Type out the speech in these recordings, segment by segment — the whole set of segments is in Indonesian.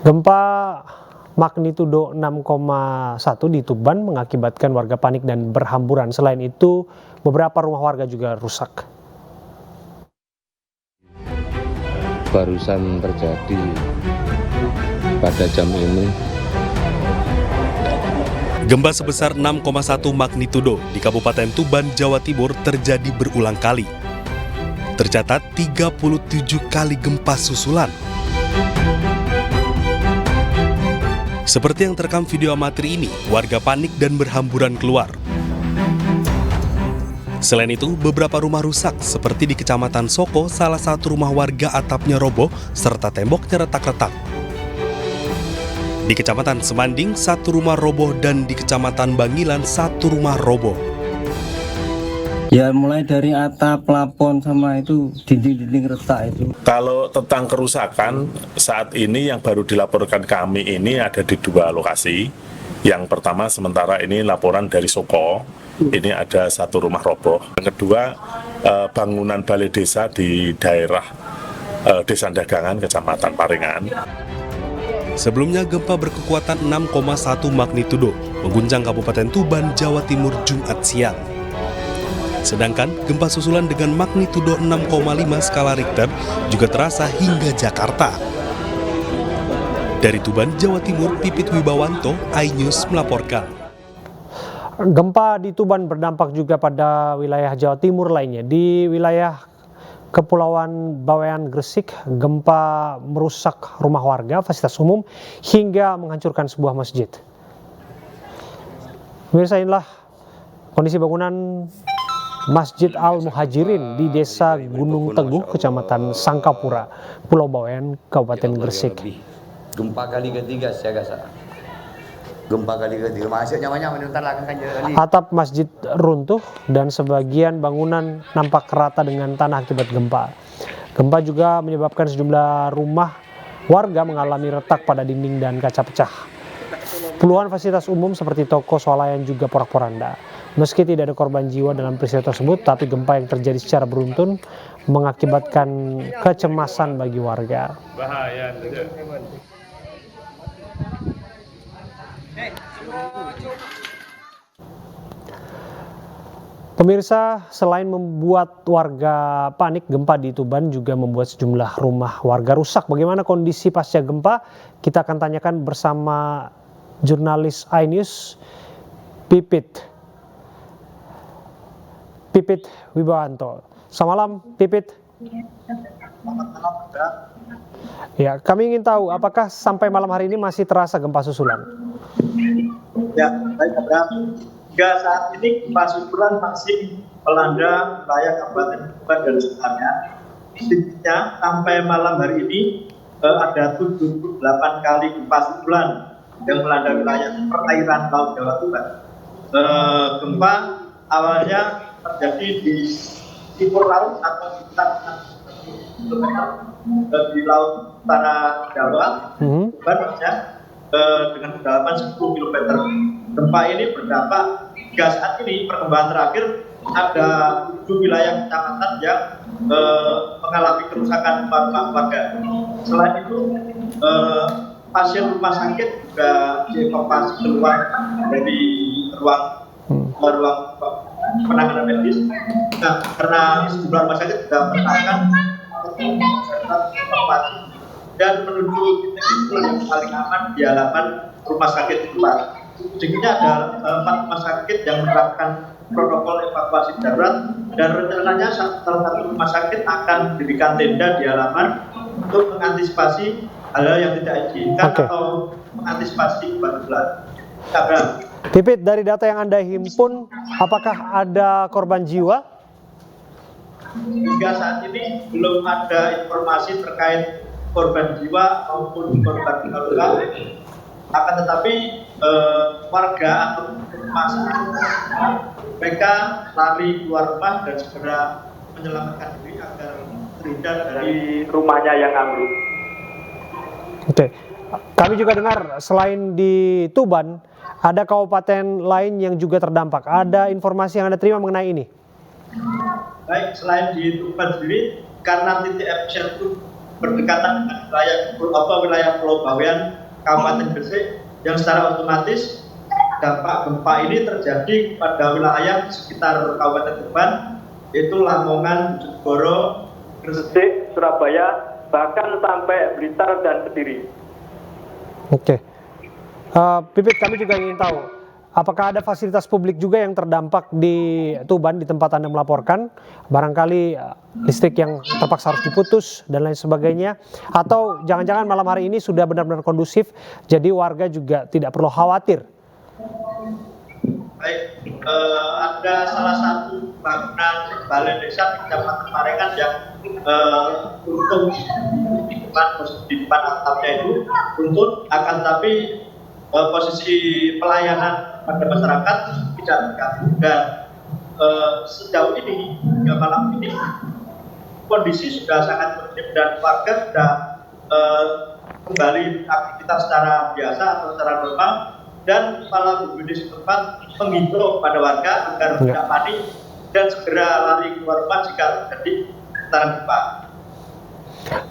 Gempa magnitudo 6,1 di Tuban mengakibatkan warga panik dan berhamburan. Selain itu, beberapa rumah warga juga rusak. Barusan terjadi pada jam ini. Gempa sebesar 6,1 magnitudo di Kabupaten Tuban, Jawa Timur terjadi berulang kali. Tercatat 37 kali gempa susulan. Seperti yang terekam video amatir ini, warga panik dan berhamburan keluar. Selain itu, beberapa rumah rusak seperti di Kecamatan Soko, salah satu rumah warga atapnya roboh serta temboknya retak-retak. Di Kecamatan Semanding, satu rumah roboh dan di Kecamatan Bangilan, satu rumah roboh. Ya mulai dari atap, plafon sama itu dinding-dinding retak itu. Kalau tentang kerusakan saat ini yang baru dilaporkan kami ini ada di 2 lokasi. Yang pertama sementara ini laporan dari Soko, ini ada satu rumah roboh. Yang kedua bangunan balai desa di daerah Desa Dagangan, Kecamatan Paringan. Sebelumnya gempa berkekuatan 6,1 magnitudo mengguncang Kabupaten Tuban, Jawa Timur Jumat siang. Sedangkan gempa susulan dengan magnitudo 6,5 skala Richter juga terasa hingga Jakarta. Dari Tuban, Jawa Timur, Pipit Wibawanto, iNews melaporkan. Gempa di Tuban berdampak juga pada wilayah Jawa Timur lainnya. Di wilayah Kepulauan Bawean Gresik, gempa merusak rumah warga, fasilitas umum, hingga menghancurkan sebuah masjid. Pemirsa, inilah kondisi bangunan Masjid Al-Muhajirin di Desa Gunung Teguh, Kecamatan Sangkapura, Pulau Bawean, Kabupaten Gresik. Gempa kali ketiga saya rasa. Gempa kali ketiga masih nyaman bentar lah kan kali. Atap masjid runtuh dan sebagian bangunan nampak rata dengan tanah akibat gempa. Gempa juga menyebabkan sejumlah rumah warga mengalami retak pada dinding dan kaca pecah. Puluhan fasilitas umum seperti toko, swalayan juga porak-poranda. Meski tidak ada korban jiwa dalam peristiwa tersebut, tapi gempa yang terjadi secara beruntun mengakibatkan kecemasan bagi warga. Bahaya. Pemirsa, selain membuat warga panik, gempa di Tuban juga membuat sejumlah rumah warga rusak. Bagaimana kondisi pasca gempa? Kita akan tanyakan bersama jurnalis iNews Pipit Wibawanto. Selamat malam, Pipit. Ya, kami ingin tahu apakah sampai malam hari ini masih terasa gempa susulan? Ya, baik Abraham. Hingga saat ini gempa susulan masih melanda wilayah Kabupaten Tuban dan sekitarnya. Intinya sampai malam hari ini ada 78 kali gempa susulan yang melanda wilayah perairan Laut Jawa Tuban. Gempa awalnya terjadi di timur laut atau di di laut utara Jawa, Tuban maksudnya, dengan kedalaman 10 km. Gempa ini berdampak hingga saat ini perkembangan terakhir ada 7 wilayah kecamatan yang mengalami kerusakan warga. Selain itu, pasien rumah sakit juga dievakuasi keluar dari ruang penanganan medis. Nah, karena sejumlah rumah sakit sudah menerapkan evakuasi dan menuju titik yang paling aman di halaman rumah sakit luar. Sehingga ada 4 rumah sakit yang menerapkan protokol evakuasi darurat dan rencananya salah satu rumah sakit akan diberikan tenda di halaman untuk mengantisipasi hal-hal yang tidak diinginkan atau mengantisipasi bantuan. Pipit, dari data yang Anda himpun, apakah ada korban jiwa? Hingga saat ini belum ada informasi terkait korban jiwa maupun korban luka. Akan tetapi warga atau masyarakat mereka lari keluar rumah dan segera menyelamatkan diri agar terhindar dari rumahnya yang ambruk. Oke, kami juga dengar selain di Tuban, ada kabupaten lain yang juga terdampak. Ada informasi yang Anda terima mengenai ini? Baik, selain di Tuban sendiri, karena titik epicentrum berdekatan dengan wilayah Pulau Bawean, Kabupaten Gresik, yang secara otomatis dampak gempa ini terjadi pada wilayah sekitar Kabupaten Tuban, yaitu Lamongan, Bojonegoro, Gresik, Surabaya, bahkan sampai Blitar dan Kediri. Oke. Pipit, kami juga ingin tahu, apakah ada fasilitas publik juga yang terdampak di Tuban, di tempat Anda melaporkan? Barangkali listrik yang terpaksa harus diputus dan lain sebagainya. Atau jangan-jangan malam hari ini sudah benar-benar kondusif, jadi warga juga tidak perlu khawatir? Baik, ada salah satu bangunan balai desa di Kecamatan Parengan yang untung di depan atapnya itu runtuh, akan tapi posisi pelayanan pada masyarakat tidak terganggu, dan sejauh ini hingga malam ini kondisi sudah sangat kondusif dan warga sudah kembali aktivitas secara biasa atau secara normal, dan Kepala BPBD setempat menghimbau pada warga agar tidak panik dan segera lari keluar rumah jika terjadi getaran gempa.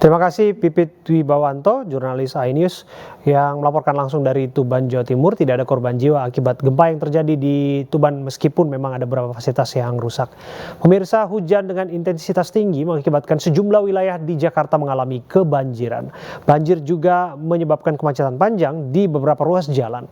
Terima kasih Pipit Wibawanto, jurnalis iNews yang melaporkan langsung dari Tuban, Jawa Timur. Tidak ada korban jiwa akibat gempa yang terjadi di Tuban meskipun memang ada beberapa fasilitas yang rusak. Pemirsa, hujan dengan intensitas tinggi mengakibatkan sejumlah wilayah di Jakarta mengalami kebanjiran. Banjir juga menyebabkan kemacetan panjang di beberapa ruas jalan.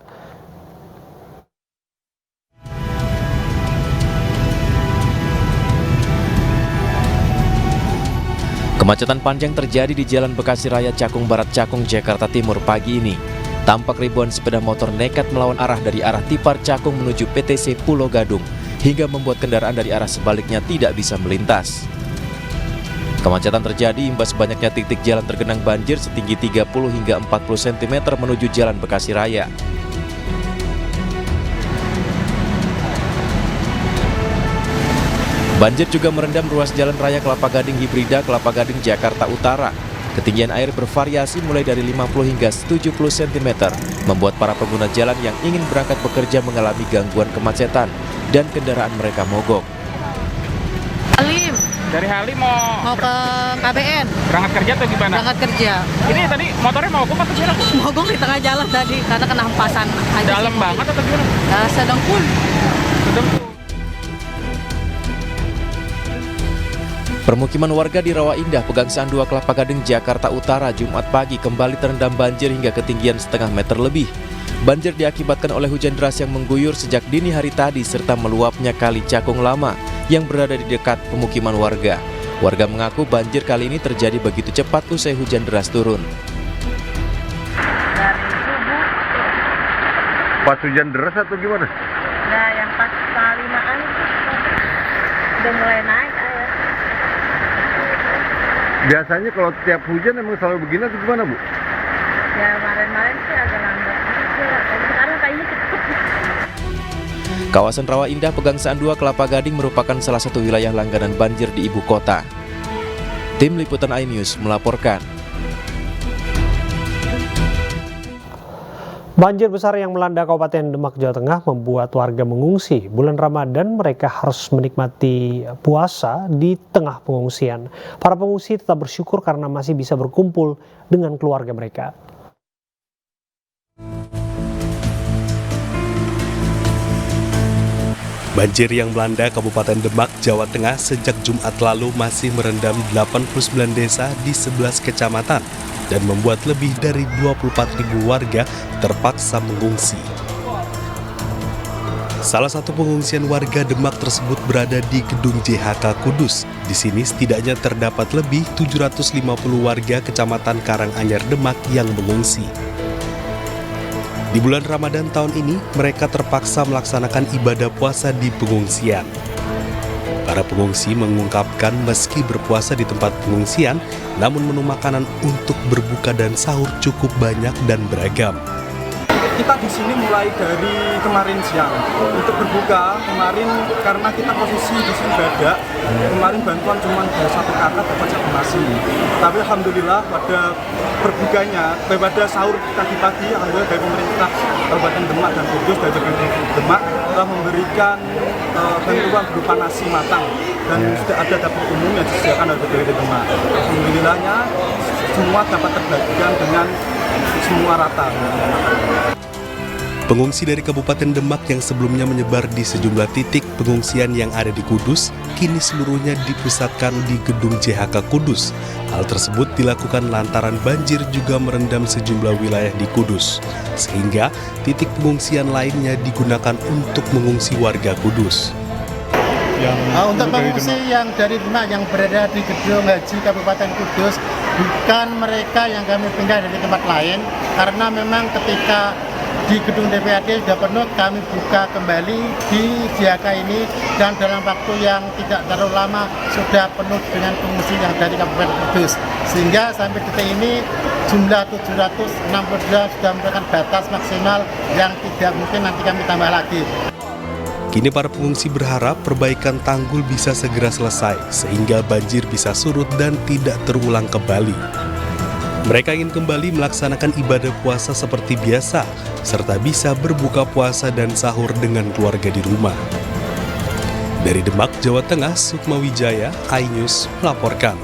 Kemacetan panjang terjadi di Jalan Bekasi Raya Cakung Barat Cakung, Jakarta Timur pagi ini. Tampak ribuan sepeda motor nekat melawan arah dari arah Tipar Cakung menuju PTC Pulau Gadung, hingga membuat kendaraan dari arah sebaliknya tidak bisa melintas. Kemacetan terjadi imbas banyaknya titik jalan tergenang banjir setinggi 30 hingga 40 cm menuju Jalan Bekasi Raya. Banjir juga merendam ruas jalan raya Kelapa Gading Hibrida Kelapa Gading Jakarta Utara. Ketinggian air bervariasi mulai dari 50 hingga 70 cm, membuat para pengguna jalan yang ingin berangkat bekerja mengalami gangguan kemacetan dan kendaraan mereka mogok. Halim. Dari Halim mau ke KBN. Berangkat kerja atau gimana? Berangkat kerja. Ini tadi motornya mogok atau gimana? Mogok di tengah jalan tadi karena kena hempasan aja. Dalam banget atau gimana? Sedang pun. Permukiman warga di Rawa Indah, Pegangsaan 2 Kelapa Gading, Jakarta Utara, Jumat pagi kembali terendam banjir hingga ketinggian setengah meter lebih. Banjir diakibatkan oleh hujan deras yang mengguyur sejak dini hari tadi serta meluapnya Kali Cakung Lama yang berada di dekat pemukiman warga. Warga mengaku banjir kali ini terjadi begitu cepat usai hujan deras turun. Dari subuh. Pas hujan deras atau gimana? Nah, yang pas kalimaan udah mulai naik air. Biasanya kalau tiap hujan emang selalu begini atau gimana, Bu? Ya kemarin sih agak lambat. Sekarang kayaknya cepet. Kawasan Rawa Indah, Pegangsaan 2 Kelapa Gading merupakan salah satu wilayah langganan banjir di ibu kota. Tim Liputan iNews melaporkan. Banjir besar yang melanda Kabupaten Demak, Jawa Tengah membuat warga mengungsi. Bulan Ramadan mereka harus menikmati puasa di tengah pengungsian. Para pengungsi tetap bersyukur karena masih bisa berkumpul dengan keluarga mereka. Banjir yang melanda Kabupaten Demak, Jawa Tengah sejak Jumat lalu masih merendam 89 desa di 11 kecamatan dan membuat lebih dari 24.000 warga terpaksa mengungsi. Salah satu pengungsian warga Demak tersebut berada di Gedung JHK Kudus. Di sini setidaknya terdapat lebih 750 warga Kecamatan Karanganyar Demak yang mengungsi. Di bulan Ramadan tahun ini, mereka terpaksa melaksanakan ibadah puasa di pengungsian. Para pengungsi mengungkapkan meski berpuasa di tempat pengungsian, namun menu makanan untuk berbuka dan sahur cukup banyak dan beragam. Kita di sini mulai dari kemarin siang. Untuk berbuka kemarin karena kita posisi di sini beda. Kemarin bantuan cuma ada satu kakak dapat satu nasi. Tapi alhamdulillah pada berbukanya, pada sahur pagi-pagi, alhamdulillah dari pemerintah Kabupaten Demak dan Kudus dari pemerintah Demak telah memberikan bantuan berupa nasi matang dan sudah ada dapur umum yang disediakan oleh BPBD Demak. Alhamdulillahnya semua dapat terbagikan dengan semua rata. Pengungsi dari Kabupaten Demak yang sebelumnya menyebar di sejumlah titik pengungsian yang ada di Kudus, kini seluruhnya dipusatkan di gedung JHK Kudus. Hal tersebut dilakukan lantaran banjir juga merendam sejumlah wilayah di Kudus, sehingga titik pengungsian lainnya digunakan untuk mengungsi warga Kudus. Untuk pengungsi yang dari Demak yang berada di gedung Haji Kabupaten Kudus, bukan mereka yang kami pindah dari tempat lain, karena memang ketika di gedung DPRD sudah penuh, kami buka kembali di JHK ini, dan dalam waktu yang tidak terlalu lama sudah penuh dengan pengungsi yang dari Kabupaten Kudus, sehingga sampai detik ini jumlah 762 sudah merupakan batas maksimal yang tidak mungkin nanti kami tambah lagi. Kini para pengungsi berharap perbaikan tanggul bisa segera selesai sehingga banjir bisa surut dan tidak terulang kembali. Mereka ingin kembali melaksanakan ibadah puasa seperti biasa, serta bisa berbuka puasa dan sahur dengan keluarga di rumah. Dari Demak, Jawa Tengah, Sukma Wijaya, iNews melaporkan.